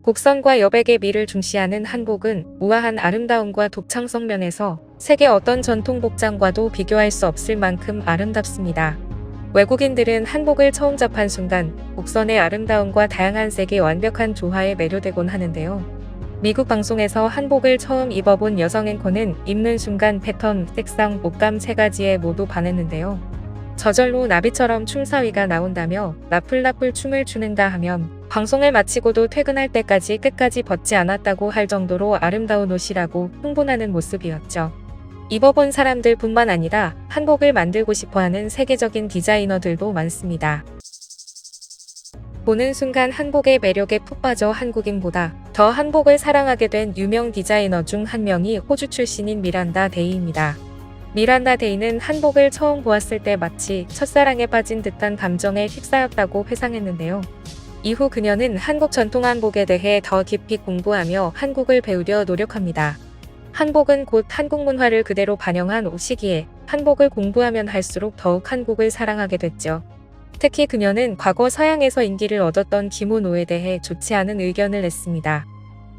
곡선과 여백의 미를 중시하는 한복은 우아한 아름다움과 독창성 면에서 세계 어떤 전통 복장과도 비교할 수 없을 만큼 아름답습니다. 외국인들은 한복을 처음 접한 순간 곡선의 아름다움과 다양한 색의 완벽한 조화에 매료되곤 하는데요. 미국 방송에서 한복을 처음 입어본 여성 앵커는 입는 순간 패턴, 색상, 옷감 세 가지에 모두 반했는데요. 저절로 나비처럼 춤사위가 나온다며 나풀나풀 춤을 추는가 하면 방송을 마치고도 퇴근할 때까지 끝까지 벗지 않았다고 할 정도로 아름다운 옷이라고 흥분하는 모습이었죠. 입어본 사람들 뿐만 아니라 한복을 만들고 싶어하는 세계적인 디자이너들도 많습니다. 보는 순간 한복의 매력에 푹 빠져 한국인보다 더 한복을 사랑하게 된 유명 디자이너 중 한 명이 호주 출신인 미란다 데이입니다. 미란다 데이는 한복을 처음 보았을 때 마치 첫사랑에 빠진 듯한 감정에 휩싸였다고 회상했는데요. 이후 그녀는 한국 전통 한복에 대해 더 깊이 공부하며 한국을 배우려 노력합니다. 한복은 곧 한국 문화를 그대로 반영한 옷이기에 한복을 공부하면 할수록 더욱 한국을 사랑하게 됐죠. 특히 그녀는 과거 서양에서 인기를 얻었던 기모노에 대해 좋지 않은 의견을 냈습니다.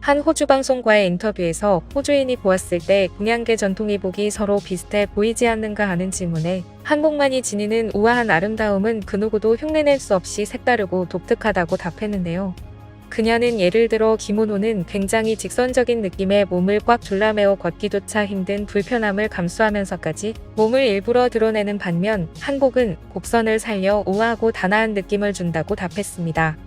한 호주 방송과의 인터뷰에서 호주인이 보았을 때 동양계 전통의복이 서로 비슷해 보이지 않는가 하는 질문에 한복만이 지니는 우아한 아름다움은 그 누구도 흉내낼 수 없이 색다르고 독특하다고 답했는데요. 그녀는 예를 들어 기모노는 굉장히 직선적인 느낌의 몸을 꽉 졸라매어 걷기조차 힘든 불편함을 감수하면서까지 몸을 일부러 드러내는 반면 한복은 곡선을 살려 우아하고 단아한 느낌을 준다고 답했습니다.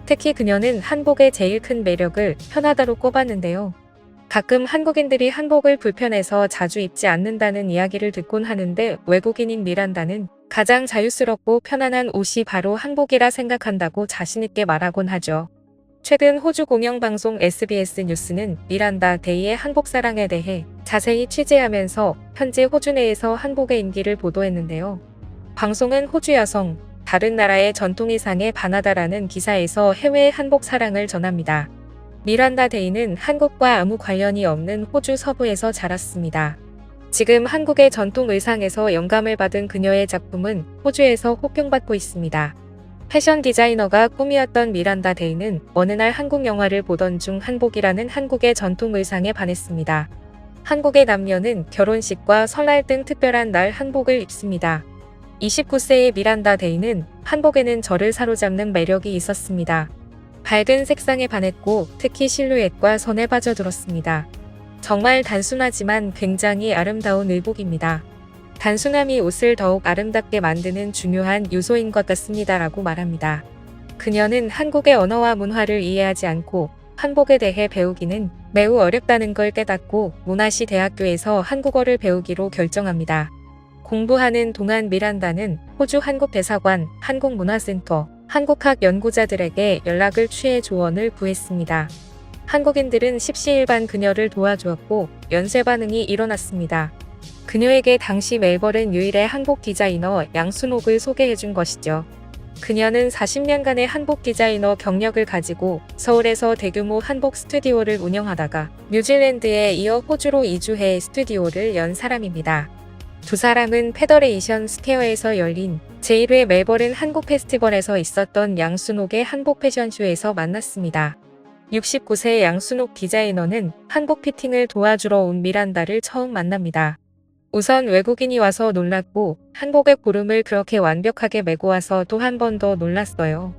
특히 그녀는 한복의 제일 큰 매력을 편하다로 꼽았는데요. 가끔 한국인들이 한복을 불편해서 자주 입지 않는다는 이야기를 듣곤 하는데 외국인인 미란다는 가장 자유스럽고 편안한 옷이 바로 한복이라 생각한다고 자신있게 말하곤 하죠. 최근 호주 공영방송 SBS 뉴스는 미란다 데이의 한복 사랑에 대해 자세히 취재하면서 현재 호주 내에서 한복의 인기를 보도했는데요. 방송은 호주 여성, 다른 나라의 전통의상에 반하다라는 기사에서 해외의 한복 사랑을 전합니다. 미란다 데이는 한국과 아무 관련이 없는 호주 서부에서 자랐습니다. 지금 한국의 전통 의상에서 영감을 받은 그녀의 작품은 호주에서 호평받고 있습니다. 패션 디자이너가 꿈이었던 미란다 데이는 어느 날 한국 영화를 보던 중 한복이라는 한국의 전통 의상에 반했습니다. 한국의 남녀는 결혼식과 설날 등 특별한 날 한복을 입습니다. 29세의 미란다 데이는 한복에는 저를 사로잡는 매력이 있었습니다. 밝은 색상에 반했고 특히 실루엣과 선에 빠져들었습니다. 정말 단순하지만 굉장히 아름다운 의복입니다. 단순함이 옷을 더욱 아름답게 만드는 중요한 요소인 것 같습니다라고 말합니다. 그녀는 한국의 언어와 문화를 이해하지 않고 한복에 대해 배우기는 매우 어렵다는 걸 깨닫고 모나시 대학교에서 한국어를 배우기로 결정합니다. 공부하는 동안 미란다는 호주 한국대사관, 한국문화센터, 한국학 연구자들에게 연락을 취해 조언을 구했습니다. 한국인들은 십시일반 그녀를 도와주었고 연쇄 반응이 일어났습니다. 그녀에게 당시 멜버른 유일의 한복 디자이너 양순옥을 소개해준 것이죠. 그녀는 40년간의 한복 디자이너 경력을 가지고 서울에서 대규모 한복 스튜디오를 운영하다가 뉴질랜드에 이어 호주로 이주해 스튜디오를 연 사람입니다. 두 사람은 페더레이션 스퀘어에서 열린 제1회 멜버른 한국 페스티벌에서 있었던 양순옥의 한복 패션쇼에서 만났습니다. 69세 양순옥 디자이너는 한복 피팅을 도와주러 온 미란다를 처음 만납니다. 우선 외국인이 와서 놀랐고 한복의 고름을 그렇게 완벽하게 메고 와서 또 한 번 더 놀랐어요.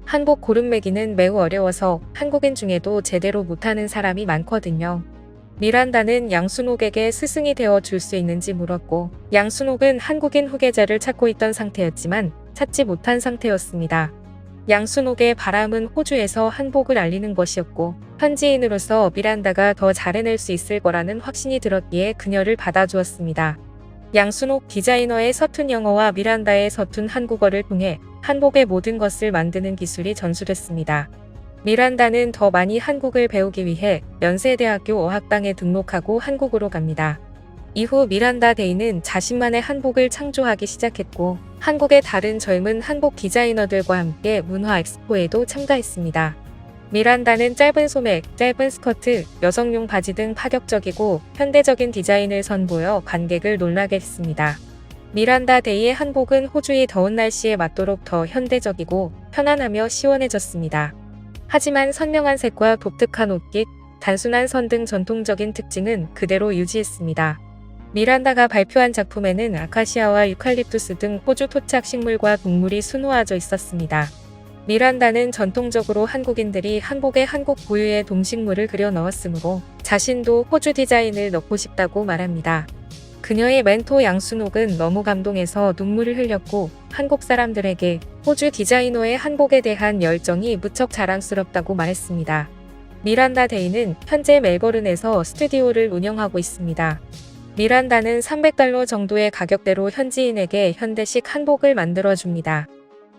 한복 고름 매기는 매우 어려워서 한국인 중에도 제대로 못하는 사람이 많거든요. 미란다는 양순옥에게 스승이 되어 줄 수 있는지 물었고 양순옥은 한국인 후계자를 찾고 있던 상태였지만 찾지 못한 상태였습니다. 양순옥의 바람은 호주에서 한복을 알리는 것이었고 현지인으로서 미란다가 더 잘해낼 수 있을 거라는 확신이 들었기에 그녀를 받아주었습니다. 양순옥 디자이너의 서툰 영어와 미란다의 서툰 한국어를 통해 한복의 모든 것을 만드는 기술이 전수됐습니다. 미란다는 더 많이 한국을 배우기 위해 연세대학교 어학당에 등록하고 한국으로 갑니다. 이후 미란다 데이는 자신만의 한복을 창조하기 시작했고 한국의 다른 젊은 한복 디자이너들과 함께 문화 엑스포에도 참가했습니다. 미란다는 짧은 소매, 짧은 스커트, 여성용 바지 등 파격적이고 현대적인 디자인을 선보여 관객을 놀라게 했습니다. 미란다 데이의 한복은 호주의 더운 날씨에 맞도록 더 현대적이고 편안하며 시원해졌습니다. 하지만 선명한 색과 독특한 옷깃, 단순한 선 등 전통적인 특징은 그대로 유지했습니다. 미란다가 발표한 작품에는 아카시아와 유칼립투스 등 호주 토착 식물과 동물이 수놓아져 있었습니다. 미란다는 전통적으로 한국인들이 한복에 한국 고유의 동식물을 그려 넣었으므로 자신도 호주 디자인을 넣고 싶다고 말합니다. 그녀의 멘토 양순옥은 너무 감동해서 눈물을 흘렸고 한국 사람들에게 호주 디자이너의 한복에 대한 열정이 무척 자랑스럽다고 말했습니다. 미란다 데이는 현재 멜버른에서 스튜디오를 운영하고 있습니다. 미란다는 $300 정도의 가격대로 현지인에게 현대식 한복을 만들어줍니다.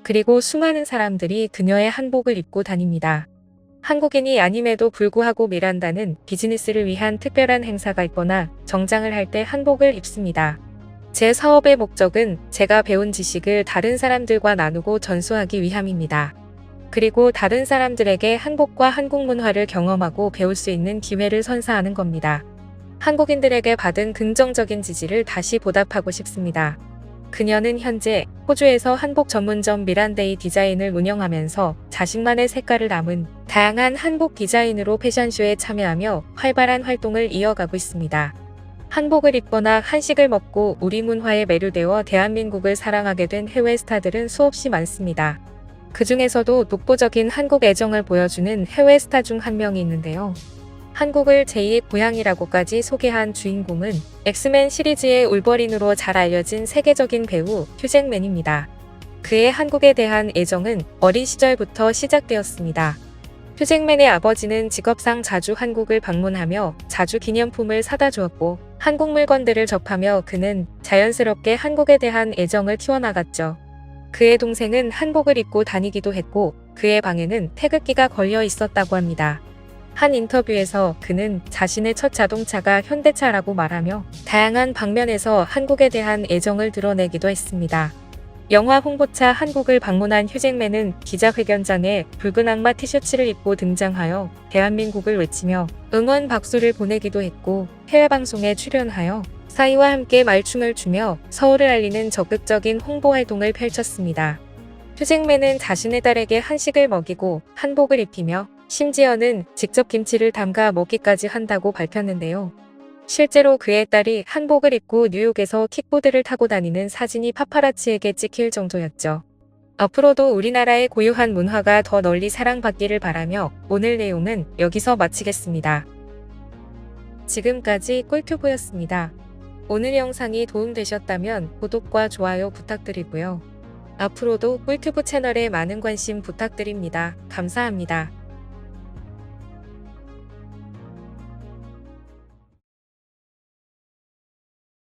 그리고 수많은 사람들이 그녀의 한복을 입고 다닙니다. 한국인이 아님에도 불구하고 미란다는 비즈니스를 위한 특별한 행사가 있거나 정장을 할 때 한복을 입습니다. 제 사업의 목적은 제가 배운 지식을 다른 사람들과 나누고 전수하기 위함입니다. 그리고 다른 사람들에게 한복과 한국 문화를 경험하고 배울 수 있는 기회를 선사하는 겁니다. 한국인들에게 받은 긍정적인 지지를 다시 보답하고 싶습니다. 그녀는 현재 호주에서 한복 전문점 미란데이 디자인을 운영하면서 자신만의 색깔을 담은 다양한 한복 디자인으로 패션쇼에 참여하며 활발한 활동을 이어가고 있습니다. 한복을 입거나 한식을 먹고 우리 문화에 매료되어 대한민국을 사랑하게 된 해외 스타들은 수없이 많습니다. 그 중에서도 독보적인 한국 애정을 보여주는 해외 스타 중 한 명이 있는데요. 한국을 제2의 고향이라고까지 소개한 주인공은 엑스맨 시리즈의 울버린으로 잘 알려진 세계적인 배우 휴잭맨입니다. 그의 한국에 대한 애정은 어린 시절부터 시작되었습니다. 휴잭맨의 아버지는 직업상 자주 한국을 방문하며 자주 기념품을 사다 주었고 한국 물건들을 접하며 그는 자연스럽게 한국에 대한 애정을 키워나갔죠. 그의 동생은 한복을 입고 다니기도 했고 그의 방에는 태극기가 걸려 있었다고 합니다. 한 인터뷰에서 그는 자신의 첫 자동차가 현대차라고 말하며 다양한 방면에서 한국에 대한 애정을 드러내기도 했습니다. 영화 홍보차 한국을 방문한 휴잭맨은 기자회견장에 붉은 악마 티셔츠를 입고 등장하여 대한민국을 외치며 응원 박수를 보내기도 했고 해외방송에 출연하여 사이와 함께 말춤을 추며 서울을 알리는 적극적인 홍보 활동을 펼쳤습니다. 휴잭맨은 자신의 딸에게 한식을 먹이고 한복을 입히며 심지어는 직접 김치를 담가 먹기까지 한다고 밝혔는데요. 실제로 그의 딸이 한복을 입고 뉴욕에서 킥보드를 타고 다니는 사진이 파파라치에게 찍힐 정도였죠. 앞으로도 우리나라의 고유한 문화가 더 널리 사랑받기를 바라며 오늘 내용은 여기서 마치겠습니다. 지금까지 꿀튜브였습니다. 오늘 영상이 도움되셨다면 구독과 좋아요 부탁드리고요. 앞으로도 꿀튜브 채널에 많은 관심 부탁드립니다. 감사합니다.